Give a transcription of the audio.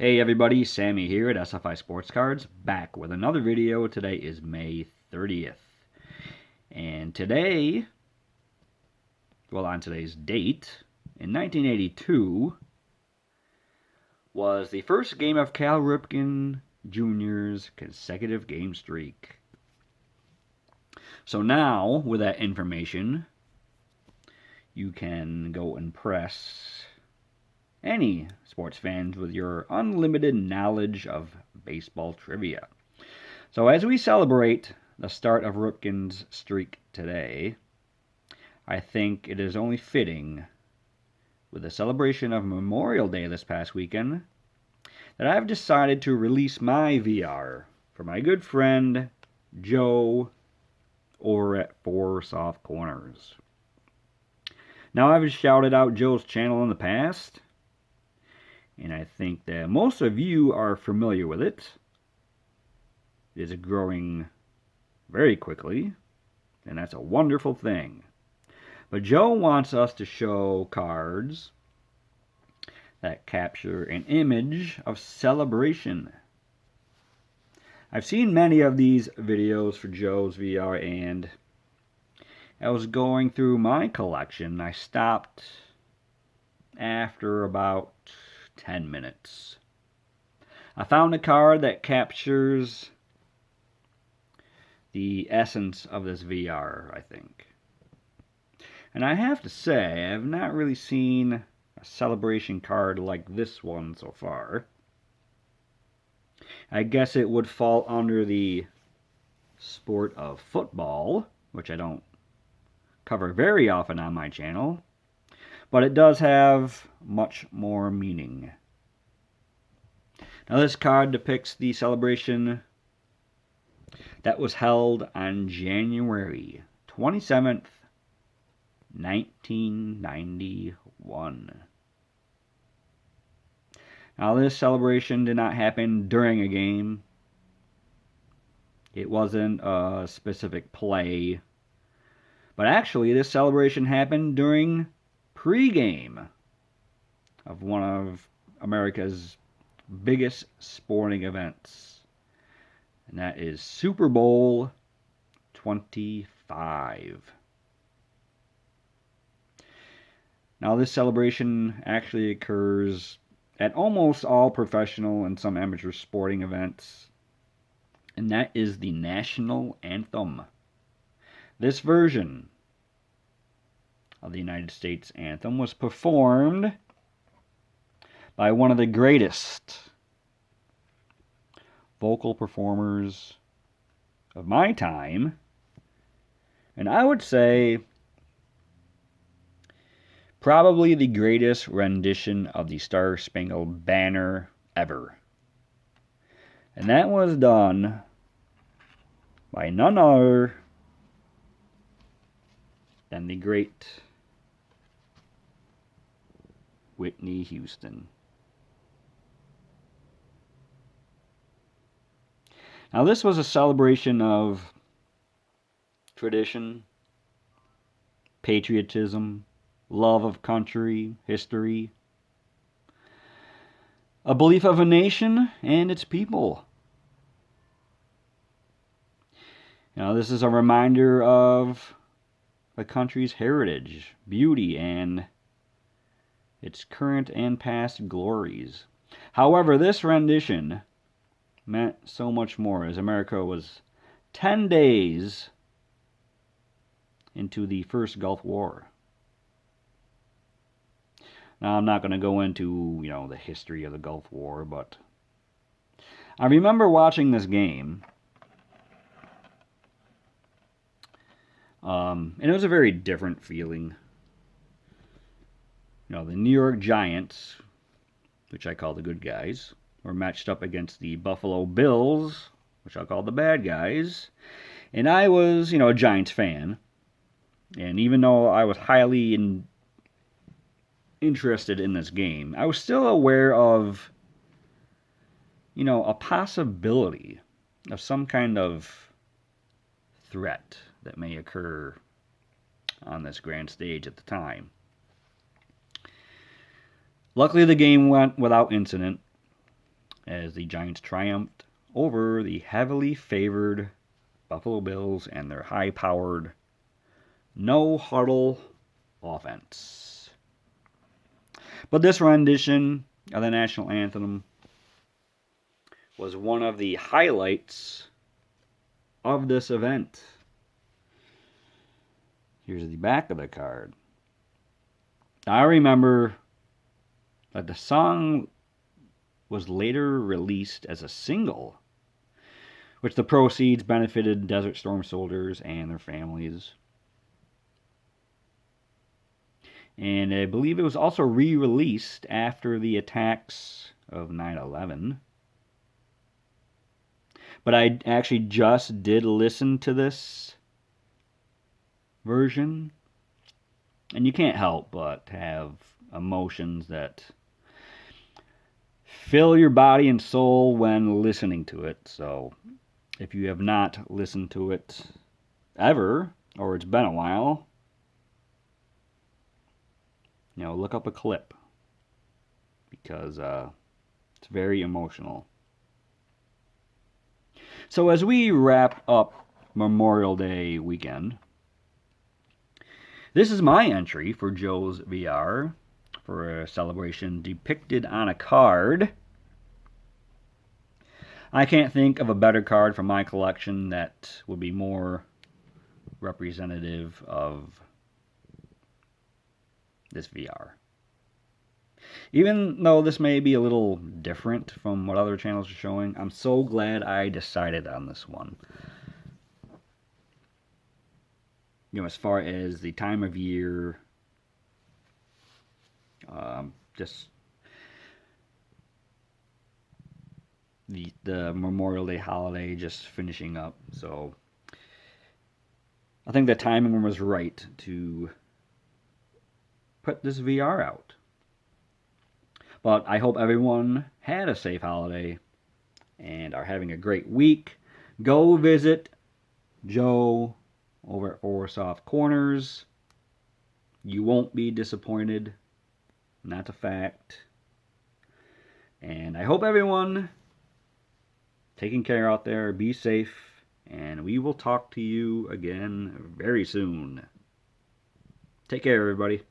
Hey everybody, Sammy here at SFI Sports Cards, back with another video. Today is May 30th. And today, on today's date, in 1982, was the first game of Cal Ripken Jr.'s consecutive game streak. So now, with that information, you can go and press any sports fans with your unlimited knowledge of baseball trivia. So as we celebrate the start of Ripken's streak today, I think it is only fitting, with the celebration of Memorial Day this past weekend, that I've decided to release my VR for my good friend Joe over at Four Soft Corners. Now, I've shouted out Joe's channel in the past, and I think that most of you are familiar with it. It is growing very quickly, and that's a wonderful thing. But Joe wants us to show cards that capture an image of celebration. I've seen many of these videos for Joe's VR, and I was going through my collection. I stopped after about 10 minutes. I found a card that captures the essence of this VR, I think. And I have to say, I've not really seen a celebration card like this one so far. I guess it would fall under the sport of football, which I don't cover very often on my channel, but it does have much more meaning. Now, this card depicts the celebration that was held on January 27th, 1991. Now, this celebration did not happen during a game. It wasn't a specific play. But actually, this celebration happened during pregame of one of America's biggest sporting events, and that is Super Bowl 25. Now, this celebration actually occurs at almost all professional and some amateur sporting events, and that is the national anthem. This version of the United States anthem was performed by one of the greatest vocal performers of my time, and I would say probably the greatest rendition of the Star-Spangled Banner ever. And that was done by none other than the great Whitney Houston. Now, this was a celebration of tradition, patriotism, love of country, history, a belief of a nation and its people. Now, this is a reminder of the country's heritage, beauty, and its current and past glories. However, this rendition meant so much more, as America was 10 days into the first Gulf War. Now, I'm not going to go into, the history of the Gulf War, but I remember watching this game. And it was a very different feeling. The New York Giants, which I call the good guys, were matched up against the Buffalo Bills, which I'll call the bad guys. And I was, a Giants fan. And even though I was highly interested in this game, I was still aware of, a possibility of some kind of threat that may occur on this grand stage at the time. Luckily, the game went without incident, as the Giants triumphed over the heavily favored Buffalo Bills and their high-powered, no-huddle offense. But this rendition of the national anthem was one of the highlights of this event. Here's the back of the card. I remember that the song was later released as a single, which the proceeds benefited Desert Storm soldiers and their families. And I believe it was also re-released after the attacks of 9/11. But I actually just did listen to this version, and you can't help but have emotions that fill your body and soul when listening to it. So if you have not listened to it ever, or it's been a while, look up a clip, because it's very emotional. So as we wrap up Memorial Day weekend, this is my entry for Joe's VR for a celebration depicted on a card. I can't think of a better card from my collection that would be more representative of this VR. Even though this may be a little different from what other channels are showing, I'm so glad I decided on this one. As far as the time of year, just the Memorial Day holiday just finishing up. So I think the timing was right to put this VR out. But I hope everyone had a safe holiday and are having a great week. Go visit Joe over at Four Soft Corners. You won't be disappointed. That's a fact. And I hope everyone taking care out there. Be safe. And we will talk to you again very soon. Take care, everybody.